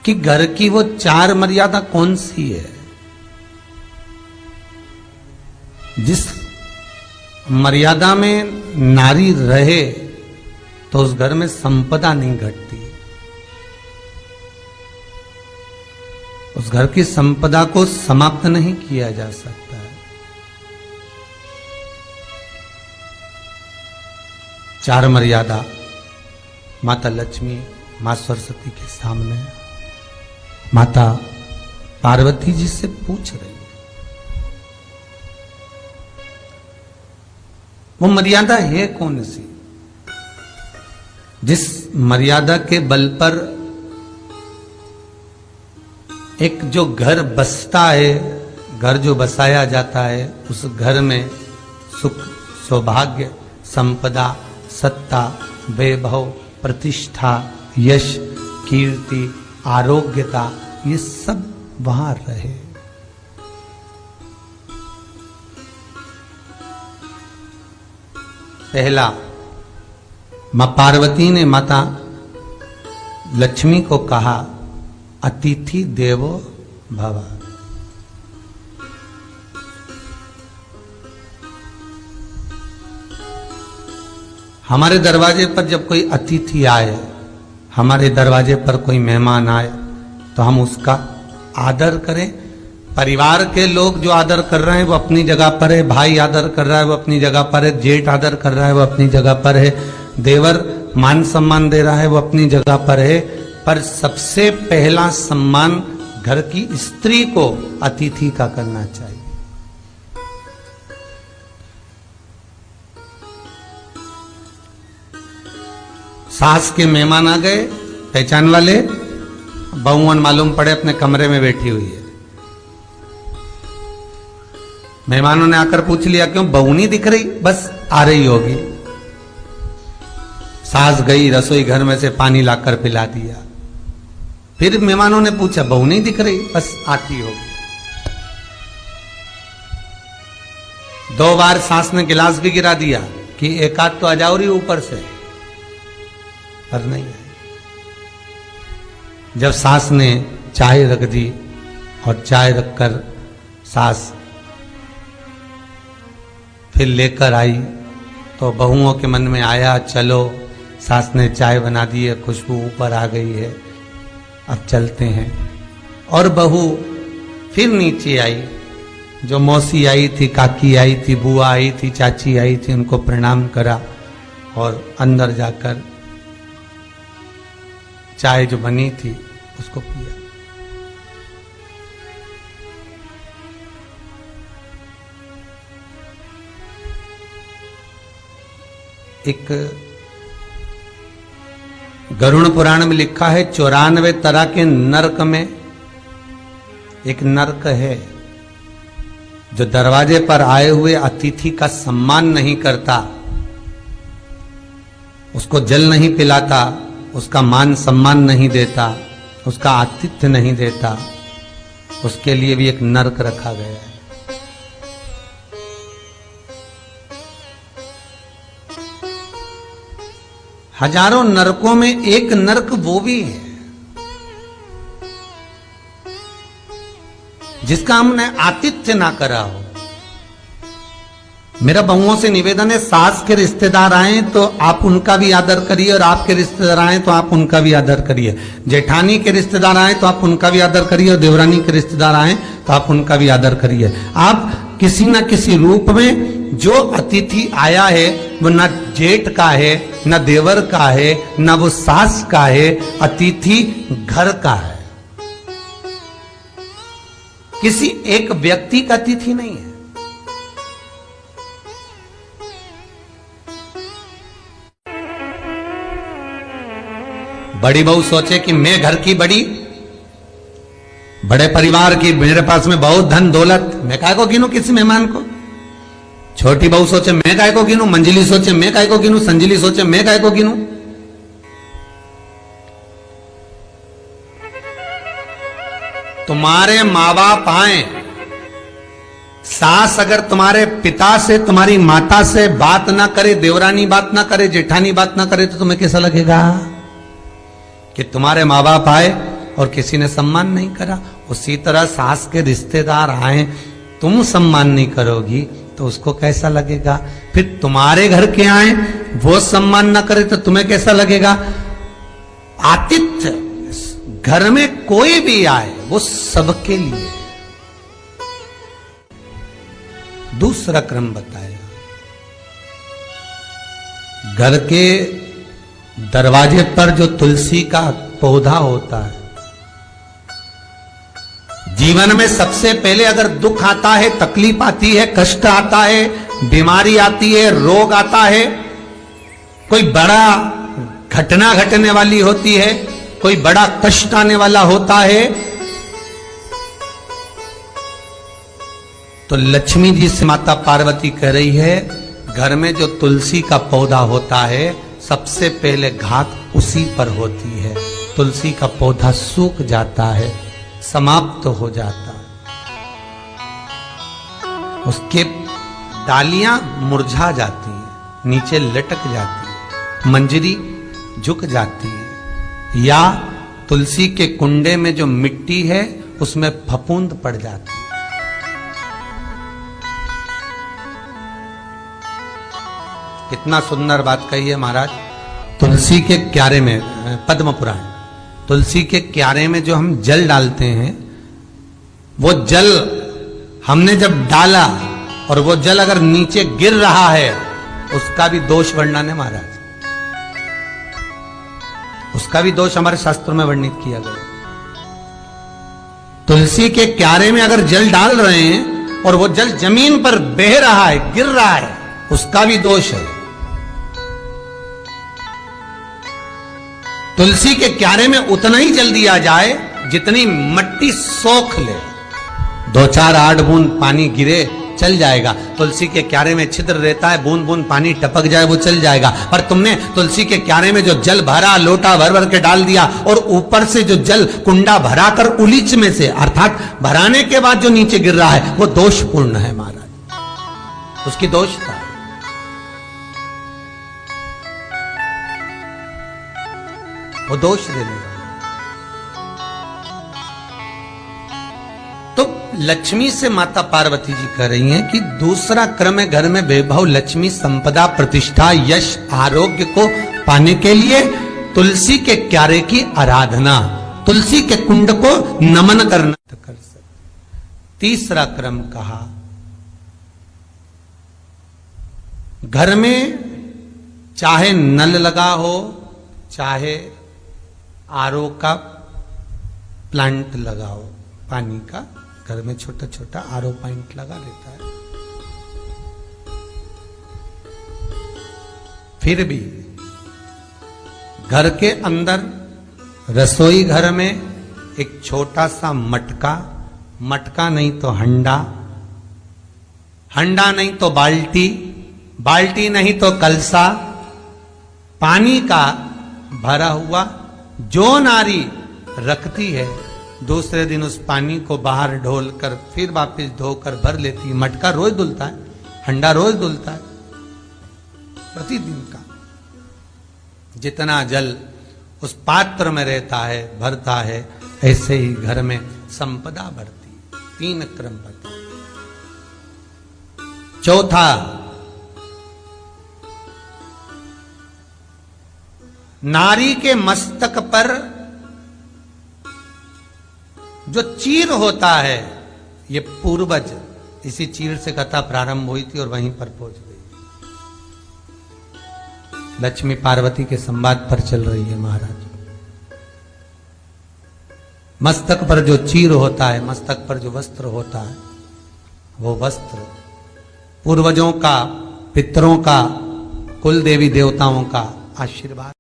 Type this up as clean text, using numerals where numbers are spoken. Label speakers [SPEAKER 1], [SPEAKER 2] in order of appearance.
[SPEAKER 1] कि घर की वो 4 मर्यादा कौन सी है जिस मर्यादा में नारी रहे तो उस घर में संपदा नहीं घटती, उस घर की संपदा को समाप्त नहीं किया जा सकता है। 4 मर्यादा माता लक्ष्मी, मां सरस्वती के सामने माता पार्वती जी से पूछ रही है। वो मर्यादा है कौन सी जिस मर्यादा के बल पर एक जो घर बसता है, घर जो बसाया जाता है, उस घर में सुख, सौभाग्य, संपदा, सत्ता, वैभव, प्रतिष्ठा, यश, कीर्ति, आरोग्यता, ये सब वहां रहे। पहला, मां पार्वती ने माता लक्ष्मी को कहा, अतिथि देवो भव। हमारे दरवाजे पर जब कोई अतिथि आए, हमारे दरवाजे पर कोई मेहमान आए, तो हम उसका आदर करें। परिवार के लोग जो आदर कर रहे हैं वो अपनी जगह पर है, भाई आदर कर रहा है वो अपनी जगह पर है, जेठ आदर कर रहा है वो अपनी जगह पर है, देवर मान सम्मान दे रहा है वो अपनी जगह पर है, पर सबसे पहला सम्मान घर की स्त्री को अतिथि का करना चाहिए। सास के मेहमान आ गए, पहचान वाले, बहुवन मालूम पड़े अपने कमरे में बैठी हुई है। मेहमानों ने आकर पूछ लिया, क्यों बहू नहीं दिख रही? बस आ रही होगी। सास गई, रसोई घर में से पानी लाकर पिला दिया। फिर मेहमानों ने पूछा, बहू नहीं दिख रही? बस आती होगी। 2 बार सास ने गिलास भी गिरा दिया कि एक आध तो आ जाओ रही ऊपर से, पर नहीं आई। जब सास ने चाय रख दी और चाय रखकर सास फिर लेकर आई, तो बहुओं के मन में आया, चलो सास ने चाय बना दी है, खुशबू ऊपर आ गई है, अब चलते हैं। और बहू फिर नीचे आई, जो मौसी आई थी, काकी आई थी, बुआ आई थी, चाची आई थी, उनको प्रणाम करा और अंदर जाकर चाय जो बनी थी उसको पिया। एक गरुड़ पुराण में लिखा है, 94 तरह के नरक में एक नरक है जो दरवाजे पर आए हुए अतिथि का सम्मान नहीं करता, उसको जल नहीं पिलाता, उसका मान सम्मान नहीं देता, उसका आतिथ्य नहीं देता, उसके लिए भी एक नरक रखा गया है। हजारों नरकों में एक नरक वो भी है जिसका हमने आतिथ्य ना करा हो। मेरा बहुओं से निवेदन है, सास के रिश्तेदार आए तो आप उनका भी आदर करिए, और आपके रिश्तेदार आए तो आप उनका भी आदर करिए। जेठानी के रिश्तेदार आए तो आप उनका भी आदर करिए, और देवरानी के रिश्तेदार आए तो आप उनका भी आदर करिए। आप किसी न किसी रूप में जो अतिथि आया है वो न जेठ का है, न देवर का है, न वो सास का है, अतिथि घर का है। किसी एक व्यक्ति का अतिथि नहीं है। बड़ी बहू सोचे कि मैं घर की बड़ी, बड़े परिवार की, मेरे पास में बहुत धन दौलत, मैं काहे को गिनूं किसी मेहमान को। छोटी बहू सोचे मैं काहे को गिनूं, मंजिली सोचे मैं काहे को गिनूं, संजिली सोचे मैं काहे को गिनूं। तुम्हारे माँ बाप आए, सास अगर तुम्हारे पिता से, तुम्हारी माता से बात ना करे, देवरानी बात ना करे, जेठानी बात ना करे, तो तुम्हें कैसा लगेगा कि तुम्हारे माँ बाप आए और किसी ने सम्मान नहीं करा, उसी तरह सास के रिश्तेदार आए, तुम सम्मान नहीं करोगी तो उसको कैसा लगेगा? फिर तुम्हारे घर के आए वो सम्मान ना करे तो तुम्हें कैसा लगेगा? आतिथ्य, घर में कोई भी आए वो सबके लिए। दूसरा क्रम बताया, घर के दरवाजे पर जो तुलसी का पौधा होता है, जीवन में सबसे पहले अगर दुख आता है, तकलीफ आती है, कष्ट आता है, बीमारी आती है, रोग आता है, कोई बड़ा घटना घटने वाली होती है, कोई बड़ा कष्ट आने वाला होता है, तो लक्ष्मी जी से माता पार्वती कह रही है, घर में जो तुलसी का पौधा होता है सबसे पहले घात उसी पर होती है। तुलसी का पौधा सूख जाता है, समाप्त हो जाता है, उसके डालियां मुरझा जाती हैं, नीचे लटक जाती है, मंजरी झुक जाती है, या तुलसी के कुंडे में जो मिट्टी है उसमें फफूंद पड़ जाती है। कितना सुंदर बात कही है महाराज। तुलसी के क्यारे में, पद्म पुराण, तुलसी के क्यारे में जो हम जल डालते हैं, वो जल हमने जब डाला और वो जल अगर नीचे गिर रहा है, उसका भी दोष वर्णन है महाराज, उसका भी दोष हमारे शास्त्रों में वर्णित किया गया। तुलसी के क्यारे में अगर जल डाल रहे हैं और वो जल जमीन पर बह रहा है, गिर रहा है, उसका भी दोष है। तुलसी के क्यारे में उतना ही जल दिया जाए जितनी मट्टी सोख ले, 2-4 8 बूंद पानी गिरे चल जाएगा। तुलसी के क्यारे में छिद्र रहता है, बूंद बूंद पानी टपक जाए वो चल जाएगा। पर तुमने तुलसी के क्यारे में जो जल भरा, लोटा भर भर के डाल दिया, और ऊपर से जो जल कुंडा भरा कर उलीच में से, अर्थात भराने के बाद जो नीचे गिर रहा है, वो दोषपूर्ण है महाराज, उसकी दोषता। वो दोष देने वाला। तो लक्ष्मी से माता पार्वती जी कह रही हैं कि दूसरा क्रम है घर में वैभव, लक्ष्मी, संपदा, प्रतिष्ठा, यश, आरोग्य को पाने के लिए तुलसी के क्यारे की आराधना, तुलसी के कुंड को नमन करना कर सकते। तीसरा क्रम कहा, घर में चाहे नल लगा हो, चाहे आरओ का प्लांट लगाओ, पानी का, घर में छोटा छोटा आरओ प्लांट लगा रहता है, फिर भी घर के अंदर रसोई घर में एक छोटा सा मटका, मटका नहीं तो हंडा, हंडा नहीं तो बाल्टी, बाल्टी नहीं तो कलसा, पानी का भरा हुआ, जो नारी रखती है दूसरे दिन उस पानी को बाहर ढोल कर फिर वापस धोकर भर लेती है। मटका रोज धुलता है, हंडा रोज धुलता है, प्रतिदिन का। जितना जल उस पात्र में रहता है, भरता है, ऐसे ही घर में संपदा बढ़ती। 3 क्रम बता। चौथा, नारी के मस्तक पर जो चीर होता है, ये पूर्वज, इसी चीर से कथा प्रारंभ हुई थी और वहीं पर पहुंच गई। लक्ष्मी पार्वती के संवाद पर चल रही है महाराज। मस्तक पर जो चीर होता है, मस्तक पर जो वस्त्र होता है, वो वस्त्र पूर्वजों का, पितरों का, कुल देवी देवताओं का आशीर्वाद।